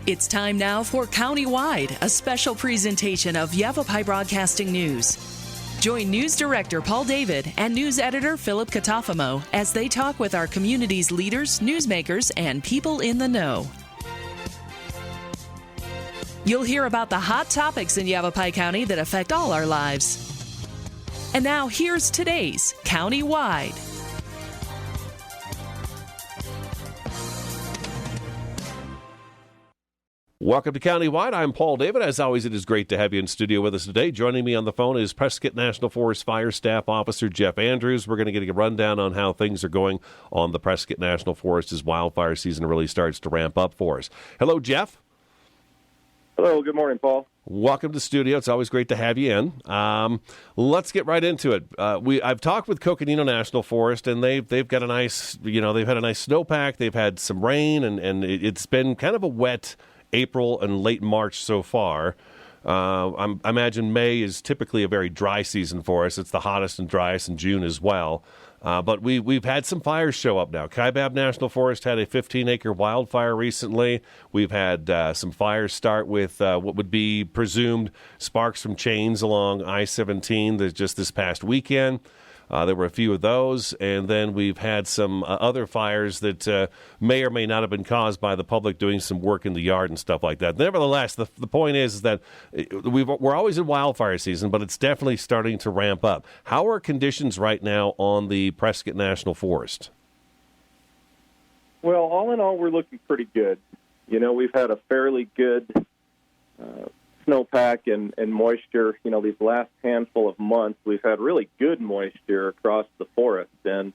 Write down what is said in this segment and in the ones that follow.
It's time now for Countywide, a special presentation of Yavapai Broadcasting News. Join News Director Paul David and News Editor Philip Catafamo as they talk with our community's leaders, newsmakers, and people in the know. You'll hear about the hot topics in Yavapai County that affect all our lives. And now here's today's Countywide. Welcome to Countywide. I'm Paul David. As always, it is great to have you in studio with us today. Joining me on the phone is Prescott National Forest Fire Staff Officer Jeff Andrews. We're going to get a rundown on how things are going on the Prescott National Forest as wildfire season really starts to ramp up for us. Hello, Jeff. Hello. Good morning, Paul. Welcome to the studio. It's always great to have you in. Let's get right into it. I've talked with Coconino National Forest, and they've got a nice, they've had a nice snowpack. They've had some rain, and it's been kind of a wet April and late March so far. I imagine May is typically a very dry season for us. It's the hottest and driest in June as well. But we've had some fires show up now. Kaibab National Forest had a 15-acre wildfire recently. We've had some fires start with what would be presumed sparks from chains along I-17 just this past weekend. There were a few of those, and then we've had some other fires that may or may not have been caused by the public doing some work in the yard and stuff like that. Nevertheless, the point is that we're always in wildfire season, but it's definitely starting to ramp up. How are conditions right now on the Prescott National Forest? Well, all in all, we're looking pretty good. We've had a fairly good snowpack and moisture. These last handful of months, we've had really good moisture across the forest. And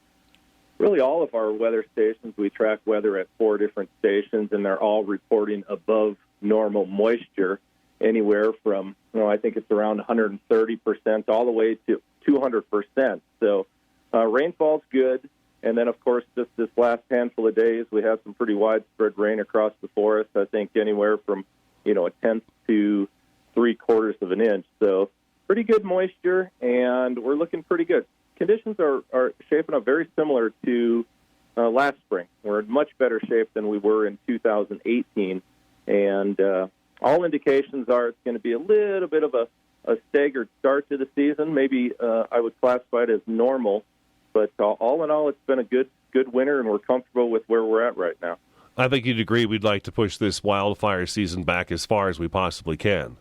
really all of our weather stations, we track weather at 4 different stations, and they're all reporting above normal moisture, anywhere from, I think it's around 130% all the way to 200%. So rainfall's good. And then, of course, just this last handful of days, we had some pretty widespread rain across the forest, I think anywhere from, a tenth to 3/4 of an inch. So pretty good moisture, and we're looking pretty good. Conditions are shaping up very similar to last spring. We're in much better shape than we were in 2018, and all indications are it's going to be a little bit of a staggered start to the season. Maybe I would classify it as normal, but all in all, it's been a good winter, and we're comfortable with where we're at right now. I think you'd agree we'd like to push this wildfire season back as far as we possibly can.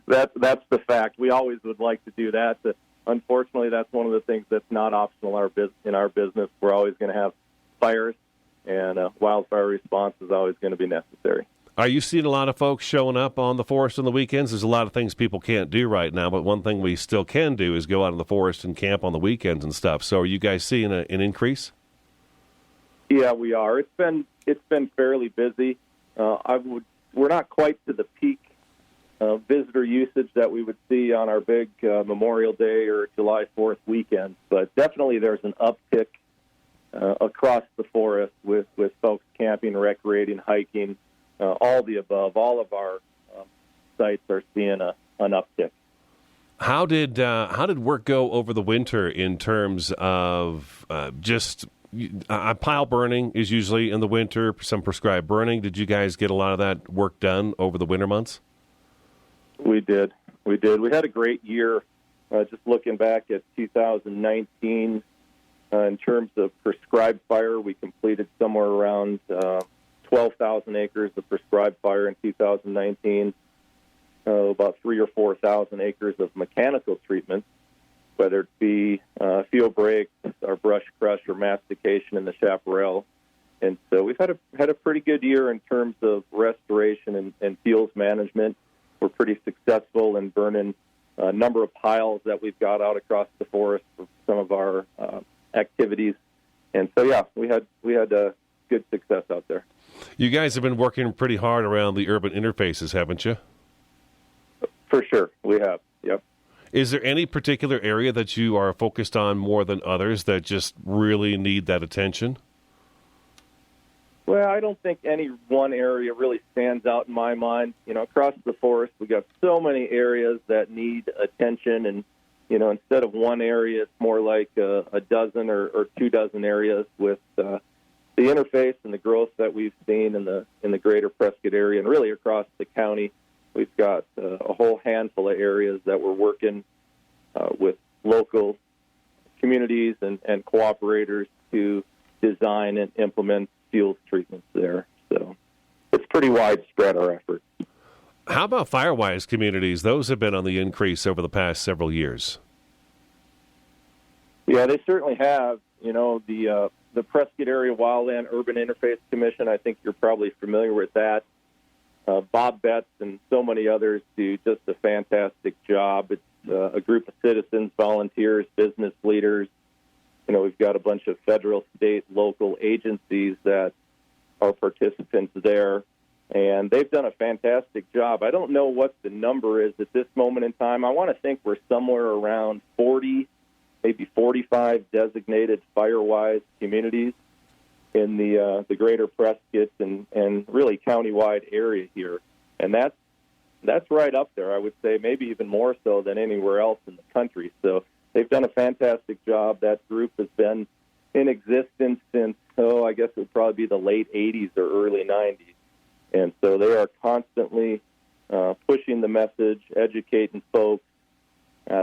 That's the fact. We always would like to do that. Unfortunately, that's one of the things that's not optional in our business. We're always going to have fires, and wildfire response is always going to be necessary. Are you seeing a lot of folks showing up on the forest on the weekends? There's a lot of things people can't do right now, but one thing we still can do is go out in the forest and camp on the weekends and stuff. So are you guys seeing an increase? Yeah, we are. It's been fairly busy. We're not quite to the peak visitor usage that we would see on our big Memorial Day or July 4th weekend, but definitely there's an uptick across the forest with folks camping, recreating, hiking, all the above. All of our sites are seeing an uptick. How did work go over the winter in terms of just pile burning is usually in the winter, some prescribed burning. Did you guys get a lot of that work done over the winter months? We did. We had a great year. Just looking back at 2019, in terms of prescribed fire, we completed somewhere around 12,000 acres of prescribed fire in 2019, about 3,000 or 4,000 acres of mechanical treatment, whether it be field breaks or brush crush or mastication in the chaparral. And so we've had a pretty good year in terms of restoration and fuels management. We're pretty successful in burning a number of piles that we've got out across the forest for some of our activities. And so, yeah, we had good success out there. You guys have been working pretty hard around the urban interfaces, haven't you? For sure, we have, yep. Is there any particular area that you are focused on more than others that just really need that attention? Well, I don't think any one area really stands out in my mind. Across the forest, we got so many areas that need attention, and instead of one area, it's more like a dozen or 2 dozen areas with interface and the growth that we've seen in the greater Prescott area and really across the county, we've got a whole handful of areas that we're working with local communities and cooperators to design and implement fuels treatments there. So it's pretty widespread, our efforts. How about Firewise communities? Those have been on the increase over the past several years. Yeah, they certainly have. You know, the Prescott Area Wildland Urban Interface Commission, I think you're probably familiar with that. Bob Betts and so many others do just a fantastic job. It's a group of citizens, volunteers, business leaders. You know, we've got a bunch of federal, state, local agencies that are participants there, and they've done a fantastic job. I don't know what the number is at this moment in time. I want to think we're somewhere around 40, maybe 45 designated Firewise communities in the greater Prescott and really countywide area here. And that's right up there, I would say, maybe even more so than anywhere else in the country. So they've done a fantastic job. That group has been in existence since, I guess it would probably be the late 80s or early 90s. And so they are constantly pushing the message, educating folks.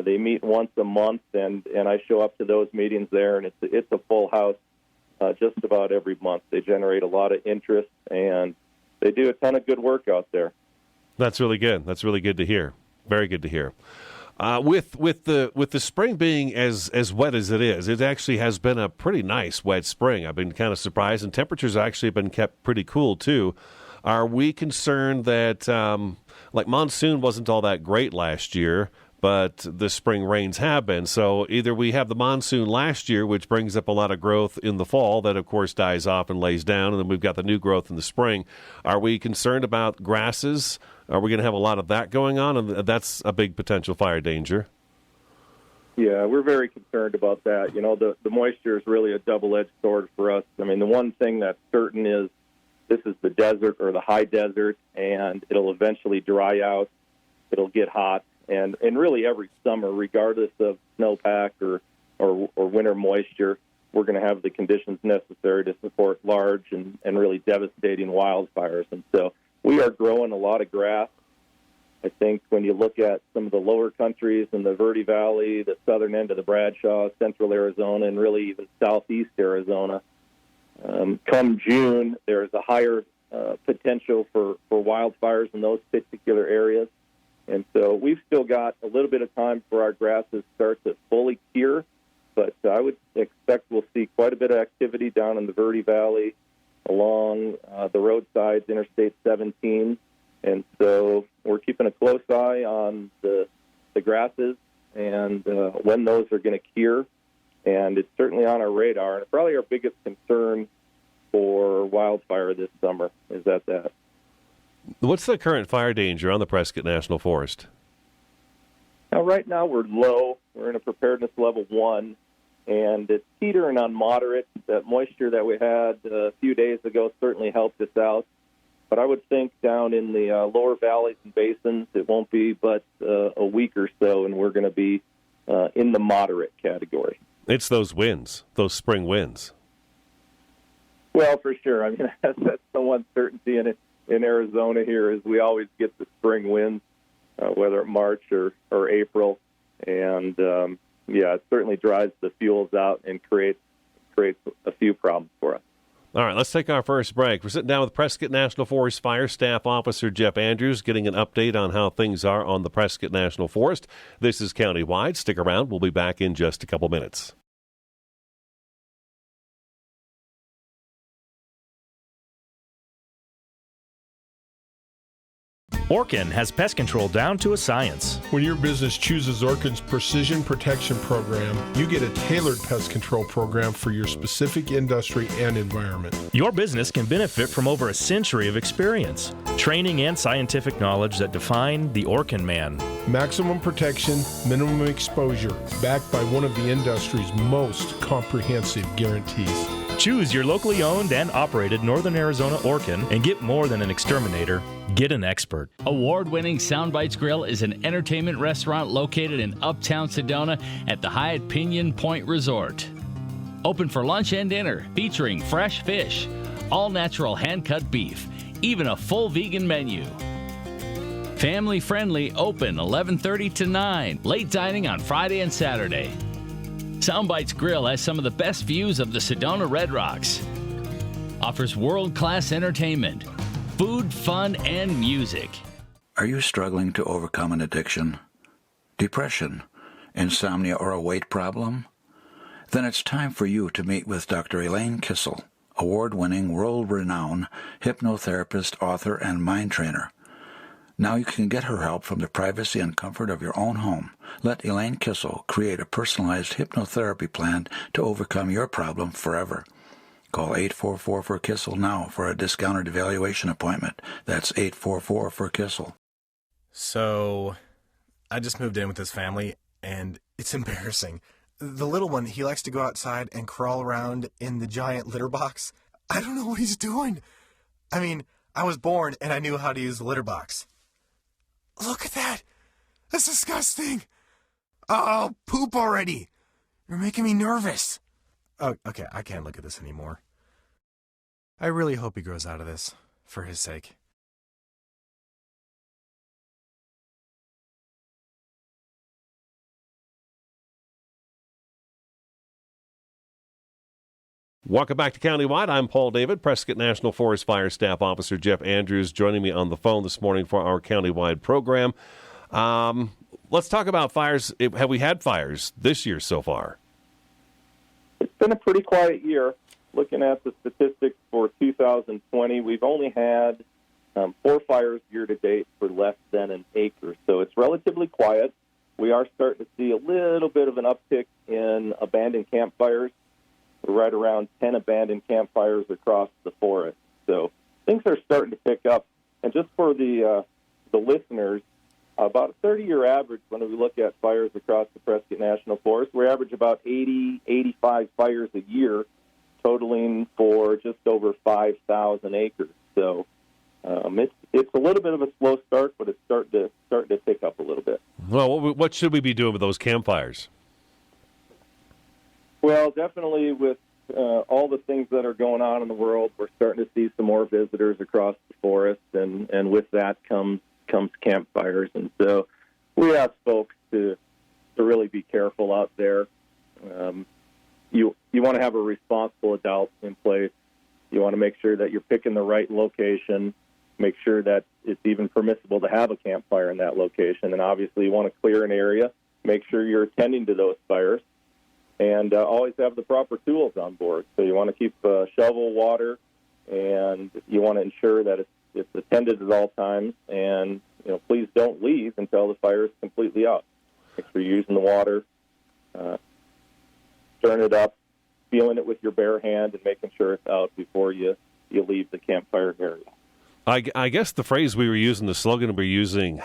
They meet once a month, and I show up to those meetings there, and it's a full house just about every month. They generate a lot of interest, and they do a ton of good work out there. That's really good. That's really good to hear. Very good to hear. With the spring being as wet as it is, it actually has been a pretty nice wet spring. I've been kind of surprised, and temperatures actually have been kept pretty cool too. Are we concerned that like monsoon wasn't all that great last year, but the spring rains have been? So either we have the monsoon last year, which brings up a lot of growth in the fall that, of course, dies off and lays down, and then we've got the new growth in the spring. Are we concerned about grasses? Are we going to have a lot of that going on? And that's a big potential fire danger. Yeah, we're very concerned about that. You know, the moisture is really a double-edged sword for us. I mean, the one thing that's certain is this is the desert or the high desert, and it'll eventually dry out. It'll get hot. And really every summer, regardless of snowpack or winter moisture, we're going to have the conditions necessary to support large and really devastating wildfires. And so we are growing a lot of grass. I think when you look at some of the lower countries in the Verde Valley, the southern end of the Bradshaw, central Arizona, and really even southeast Arizona, come June, there's a higher potential for wildfires in those particular areas. And so we've still got a little bit of time for our grasses start to fully cure, but I would expect we'll see quite a bit of activity down in the Verde Valley along the roadsides, Interstate 17. And so we're keeping a close eye on the grasses and when those are going to cure. And it's certainly on our radar. And probably our biggest concern for wildfire this summer is at that. What's the current fire danger on the Prescott National Forest? Now, right now we're low. We're in a preparedness level 1, and it's teetering on moderate. That moisture that we had a few days ago certainly helped us out. But I would think down in the lower valleys and basins, it won't be but a week or so, and we're going to be in the moderate category. It's those winds, those spring winds. Well, for sure. I mean, that's the one certainty in it. In Arizona here is we always get the spring winds, whether March or April, and it certainly drives the fuels out and creates a few problems for us. All right, let's take our first break. We're sitting down with Prescott National Forest Fire Staff Officer Jeff Andrews, getting an update on how things are on the Prescott National Forest. This is Countywide. Stick around. We'll be back in just a couple minutes. Orkin has pest control down to a science. When your business chooses Orkin's Precision Protection Program, you get a tailored pest control program for your specific industry and environment. Your business can benefit from over a century of experience, training, and scientific knowledge that define the Orkin man. Maximum protection, minimum exposure, backed by one of the industry's most comprehensive guarantees. Choose your locally owned and operated Northern Arizona Orkin and get more than an exterminator. Get an expert. Award-winning Soundbites Grill is an entertainment restaurant located in uptown Sedona at the Hyatt Pinion Point Resort. Open for lunch and dinner, featuring fresh fish, all-natural hand-cut beef, even a full vegan menu. Family friendly, open 11:30 to 9. Late dining on Friday and Saturday. Soundbites Grill has some of the best views of the Sedona Red Rocks. Offers world-class entertainment, food, fun, and music. Are you struggling to overcome an addiction, depression, insomnia, or a weight problem? Then it's time for you to meet with Dr. Elaine Kissel, award-winning, world-renowned hypnotherapist, author, and mind trainer. Now you can get her help from the privacy and comfort of your own home. Let Elaine Kissel create a personalized hypnotherapy plan to overcome your problem forever. Call 844-4KISSEL now for a discounted evaluation appointment. That's 844-4KISSEL. So, I just moved in with this family, and it's embarrassing. The little one, he likes to go outside and crawl around in the giant litter box. I don't know what he's doing. I mean, I was born and I knew how to use the litter box. Look at that. That's disgusting. Oh, poop already. You're making me nervous. Oh, okay, I can't look at this anymore. I really hope he grows out of this, for his sake. Welcome back to Countywide. I'm Paul David, Prescott National Forest Fire Staff Officer Jeff Andrews joining me on the phone this morning for our Countywide program. Let's talk about fires. Have we had fires this year so far? It's been a pretty quiet year. Looking at the statistics for 2020, we've only had 4 fires year-to-date for less than an acre, so it's relatively quiet. We are starting to see a little bit of an uptick in abandoned campfires. We're right around 10 abandoned campfires across the forest. So things are starting to pick up. And just for the listeners, about a 30-year average when we look at fires across the Prescott National Forest, we average about 80, 85 fires a year, totaling for just over 5,000 acres. So it's a little bit of a slow start, but it's starting to pick up a little bit. Well, what should we be doing with those campfires? Well, definitely with all the things that are going on in the world, we're starting to see some more visitors across the forest, and with that comes campfires. And so we ask folks to really be careful out there. You want to have a responsible adult in place. You want to make sure that you're picking the right location, make sure that it's even permissible to have a campfire in that location. And obviously you want to clear an area, make sure you're attending to those fires. And always have the proper tools on board. So you want to keep shovel, water, and you want to ensure that it's attended at all times. And please don't leave until the fire is completely out. Make sure you're using the water, stirring it up, feeling it with your bare hand, and making sure it's out before you leave the campfire area. I guess the phrase we were using, the slogan we were using,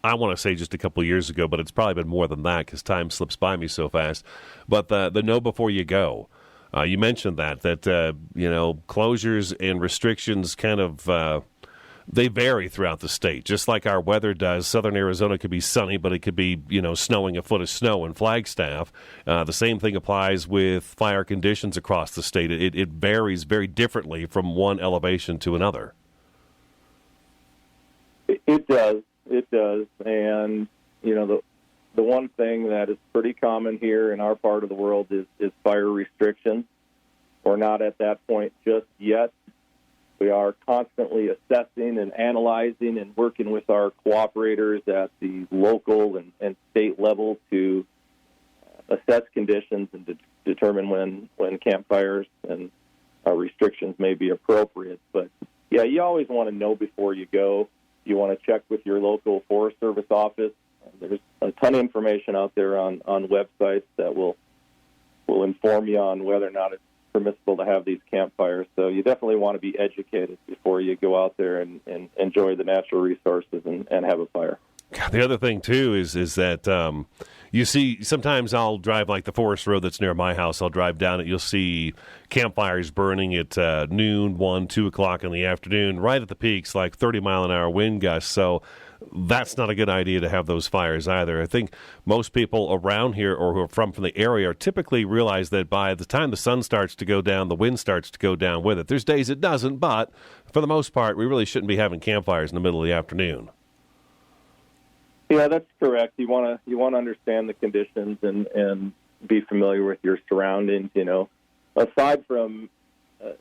I want to say just a couple of years ago, but it's probably been more than that because time slips by me so fast. But the know before you go. You mentioned that closures and restrictions kind of they vary throughout the state, just like our weather does. Southern Arizona could be sunny, but it could be snowing a foot of snow in Flagstaff. The same thing applies with fire conditions across the state. It varies very differently from one elevation to another. It does. It does, and the one thing that is pretty common here in our part of the world is fire restrictions. We're not at that point just yet. We are constantly assessing and analyzing and working with our cooperators at the local and state level to assess conditions and determine when campfires and restrictions may be appropriate. But, yeah, you always want to know before you go. You want to check with your local Forest Service office. There's a ton of information out there on websites that will inform you on whether or not it's permissible to have these campfires. So you definitely want to be educated before you go out there and enjoy the natural resources and have a fire. The other thing, too, is that you see sometimes I'll drive like the forest road that's near my house. I'll drive down it. You'll see campfires burning at noon, 1, 2 o'clock in the afternoon, right at the peaks, like 30-mile-an-hour wind gusts. So that's not a good idea to have those fires either. I think most people around here or who are from the area are typically realize that by the time the sun starts to go down, the wind starts to go down with it. There's days it doesn't, but for the most part, we really shouldn't be having campfires in the middle of the afternoon. Yeah, that's correct. You want to understand the conditions and be familiar with your surroundings. Aside from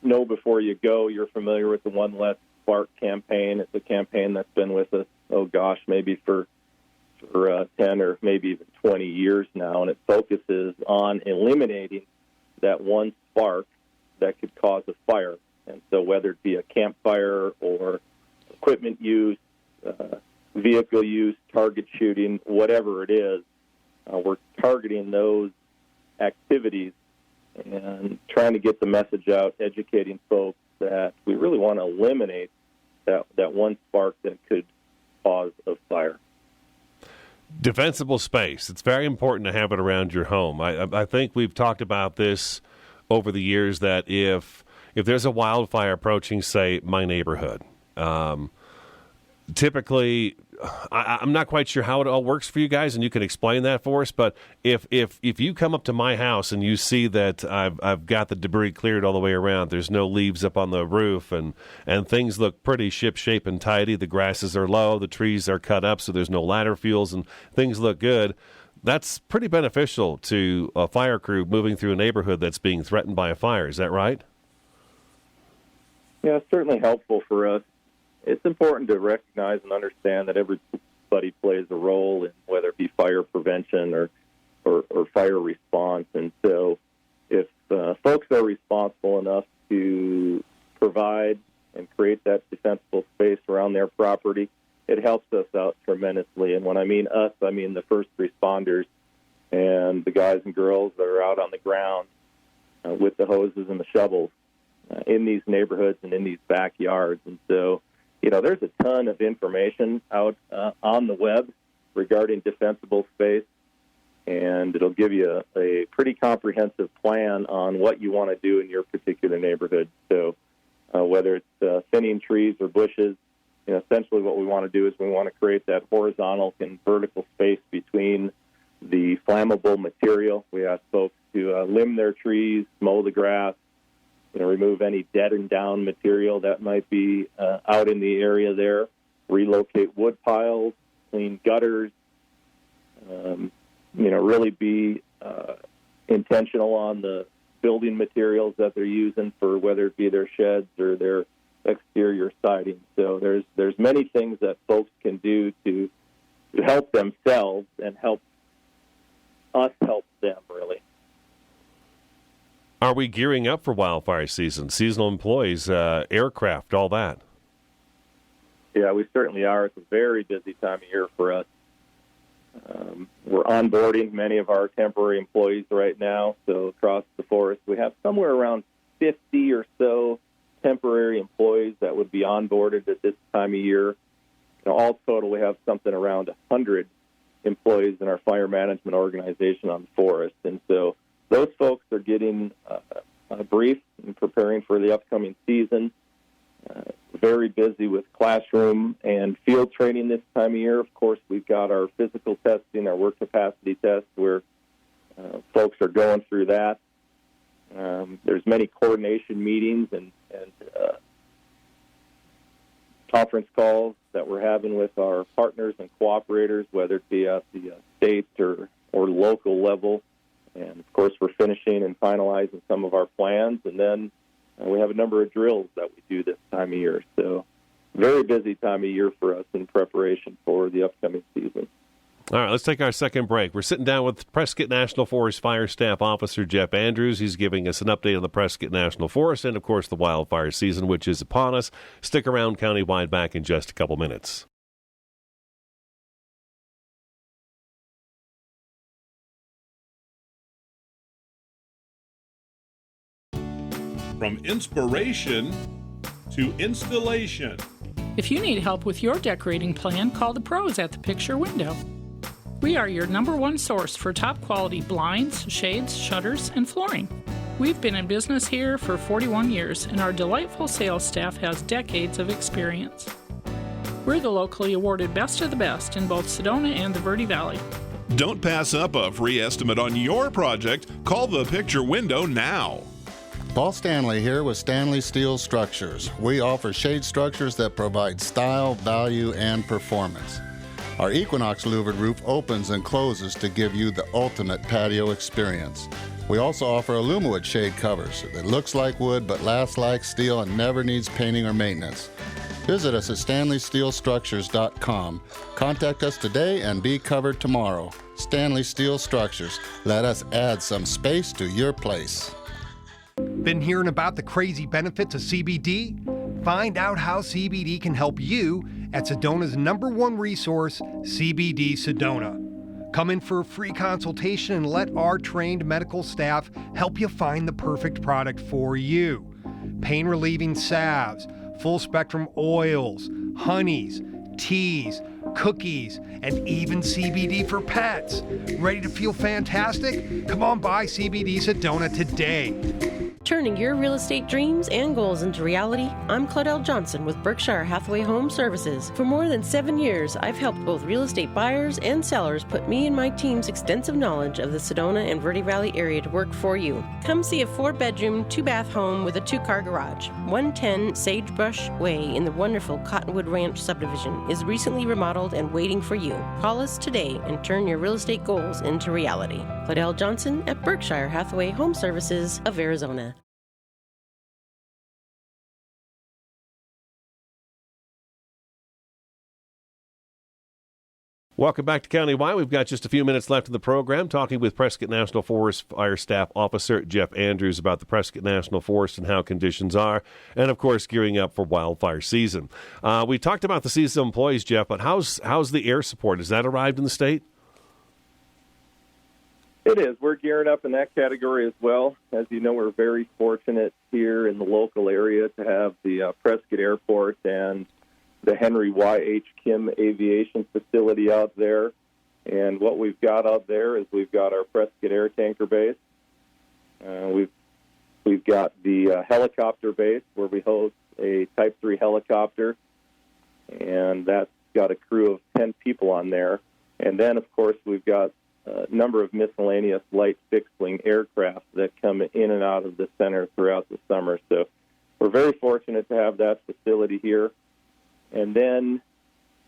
know before you go, you're familiar with the One Less Spark campaign. It's a campaign that's been with us, maybe for 10 or maybe even 20 years now, and it focuses on eliminating that one spark that could cause a fire. And so whether it be a campfire or equipment use, vehicle use, target shooting, whatever it is, we're targeting those activities and trying to get the message out, educating folks that we really want to eliminate that one spark that could cause a fire. Defensible space. It's very important to have it around your home. I think we've talked about this over the years that if there's a wildfire approaching, say, my neighborhood, typically, I'm not quite sure how it all works for you guys, and you can explain that for us. But if you come up to my house and you see that I've got the debris cleared all the way around, there's no leaves up on the roof, and things look pretty ship-shape and tidy. The grasses are low, the trees are cut up, so there's no ladder fuels, and things look good. That's pretty beneficial to a fire crew moving through a neighborhood that's being threatened by a fire. Is that right? Yeah, it's certainly helpful for us. It's important to recognize and understand that everybody plays a role in whether it be fire prevention or fire response. And so if folks are responsible enough to provide and create that defensible space around their property, it helps us out tremendously. And when I mean us, I mean the first responders and the guys and girls that are out on the ground with the hoses and the shovels in these neighborhoods and in these backyards. And so there's a ton of information out on the web regarding defensible space, and it'll give you a pretty comprehensive plan on what you want to do in your particular neighborhood. So whether it's thinning trees or bushes, essentially what we want to do is we want to create that horizontal and vertical space between the flammable material. We ask folks to limb their trees, mow the grass, remove any dead and down material that might be out in the area there, relocate wood piles, clean gutters, really be intentional on the building materials that they're using for whether it be their sheds or their exterior siding. So there's many things that folks can do to help themselves and help us help them, really. Are we gearing up for wildfire season? Seasonal employees, aircraft, all that? Yeah, we certainly are. It's a very busy time of year for us. We're onboarding many of our temporary employees right now. So across the forest, we have somewhere around 50 or so temporary employees that would be onboarded at this time of year. All total, we have something around 100 employees in our fire management organization on the forest. And so those folks are getting briefed and preparing for the upcoming season. Very busy with classroom and field training this time of year. Of course, we've got our physical testing, our work capacity test, where folks are going through that. There's many coordination meetings and conference calls that we're having with our partners and cooperators, whether it be at the state or local level. And, of course, we're finishing and finalizing some of our plans. And then we have a number of drills that we do this time of year. So very busy time of year for us in preparation for the upcoming season. All right, let's take our second break. We're sitting down with Prescott National Forest Fire Staff Officer Jeff Andrews. He's giving us an update on the Prescott National Forest and, of course, the wildfire season, which is upon us. Stick around, Countywide, back in just a couple minutes. From inspiration to installation. If you need help with your decorating plan, call the pros at the Picture Window. We are your #1 source for top quality blinds, shades, shutters, and flooring. We've been in business here for 41 years, and our delightful sales staff has decades of experience. We're the locally awarded Best of the Best in both Sedona and the Verde Valley. Don't pass up a free estimate on your project. Call the picture window now. Paul Stanley here with Stanley Steel Structures. We offer shade structures that provide style, value, and performance. Our Equinox louvered roof opens and closes to give you the ultimate patio experience. We also offer Alumawood shade covers that looks like wood but lasts like steel and never needs painting or maintenance. Visit us at StanleySteelStructures.com. Contact us today and be covered tomorrow. Stanley Steel Structures. Let us add some space to your place. Been hearing about the crazy benefits of CBD? Find out how CBD can help you at Sedona's #1 resource, CBD Sedona. Come in for a free consultation and let our trained medical staff help you find the perfect product for you. Pain-relieving salves, full-spectrum oils, honeys, teas, cookies, and even CBD for pets. Ready to feel fantastic? Come on by CBD Sedona today. Turning your real estate dreams and goals into reality, I'm Claudel Johnson with Berkshire Hathaway Home Services. For more than 7 years, I've helped both real estate buyers and sellers put me and my team's extensive knowledge of the Sedona and Verde Valley area to work for you. Come see a 4-bedroom, 2-bath home with a 2-car garage. 110 Sagebrush Way in the wonderful Cottonwood Ranch subdivision is recently remodeled and waiting for you. Call us today and turn your real estate goals into reality. Claudel Johnson at Berkshire Hathaway Home Services of Arizona. Welcome back to Countywide. We've got just a few minutes left in the program, talking with Prescott National Forest Fire Staff Officer Jeff Andrews about the Prescott National Forest and how conditions are, and of course gearing up for wildfire season. We talked about the seasonal employees, Jeff, but how's the air support? Has that arrived in the state? It is. We're gearing up in that category as well. As you know, we're very fortunate here in the local area to have the Prescott Airport and the Henry Y.H. Kim Aviation Facility out there. And what we've got out there is we've got our Prescott Air Tanker Base. We've got the helicopter base where we host a Type 3 helicopter, and that's got a crew of 10 people on there. And then, of course, we've got a number of miscellaneous light fixed-wing aircraft that come in and out of the center throughout the summer. So we're very fortunate to have that facility here. And then,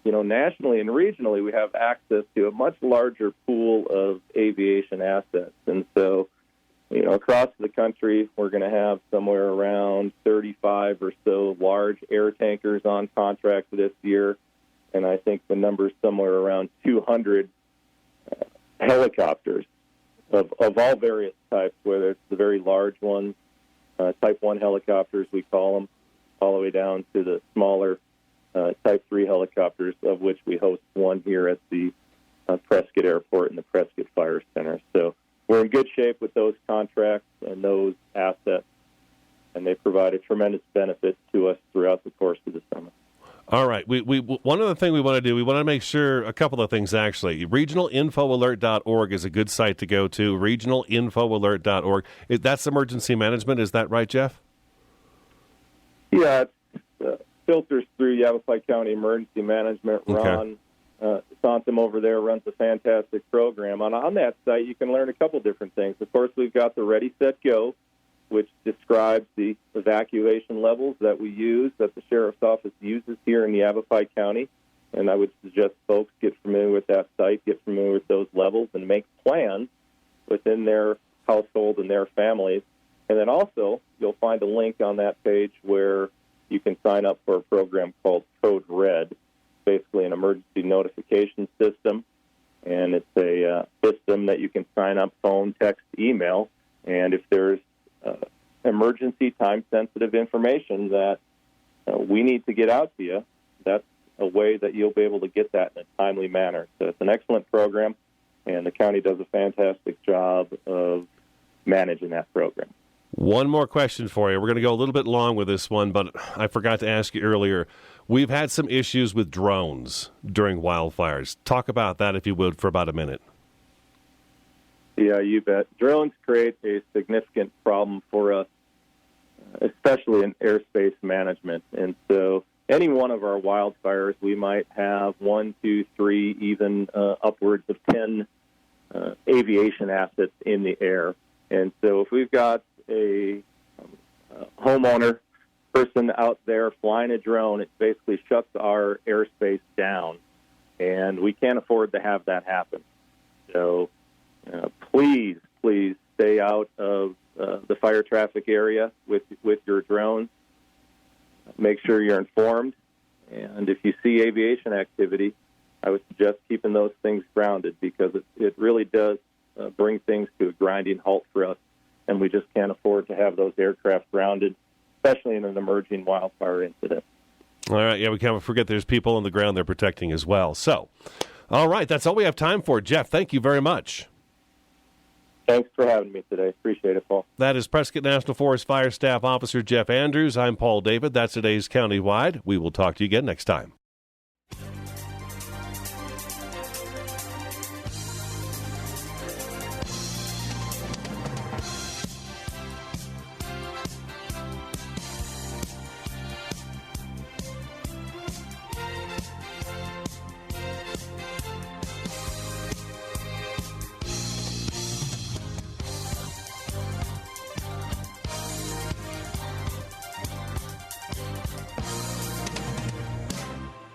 nationally and regionally, we have access to a much larger pool of aviation assets. And so, across the country, we're going to have somewhere around 35 or so large air tankers on contract this year. And I think the number's somewhere around 200 helicopters of all various types, whether it's the very large ones, Type 1 helicopters, we call them, all the way down to the smaller Type 3 helicopters, of which we host one here at the Prescott Airport and the Prescott Fire Center. So we're in good shape with those contracts and those assets, and they provide a tremendous benefit to us throughout the course of the summer. All right. We one other thing we want to do, we want to make sure a couple of things, actually. Regionalinfoalert.org is a good site to go to, regionalinfoalert.org. That's emergency management. Is that right, Jeff? Yeah, filters through Yavapai County Emergency Management. Ron Santum over there runs a fantastic program. On that site, you can learn a couple different things. Of course, we've got the Ready, Set, Go, which describes the evacuation levels that we use, that the Sheriff's Office uses here in Yavapai County. And I would suggest folks get familiar with that site, get familiar with those levels, and make plans within their household and their families. And then also, you'll find a link on that page where you can sign up for a program called Code Red, basically an emergency notification system. And it's a system that you can sign up, phone, text, email. And if there's emergency, time-sensitive information that we need to get out to you, that's a way that you'll be able to get that in a timely manner. So it's an excellent program, and the county does a fantastic job of managing that program. One more question for you. We're going to go a little bit long with this one, but I forgot to ask you earlier. We've had some issues with drones during wildfires. Talk about that, if you would, for about a minute. Yeah, you bet. Drones create a significant problem for us, especially in airspace management. And so any one of our wildfires, we might have 1, 2, 3, even upwards of 10 aviation assets in the air. And so if we've got a homeowner person out there flying a drone, it basically shuts our airspace down, and we can't afford to have that happen. So please stay out of the fire traffic area with your drones. Make sure you're informed, and if you see aviation activity, I would suggest keeping those things grounded, because it really does bring things to a grinding halt for us, and we just can't afford to have those aircraft grounded, especially in an emerging wildfire incident. All right, yeah, we can't forget there's people on the ground they're protecting as well. So, all right, that's all we have time for. Jeff, thank you very much. Thanks for having me today. Appreciate it, Paul. That is Prescott National Forest Fire Staff Officer Jeff Andrews. I'm Paul David. That's today's Countywide. We will talk to you again next time.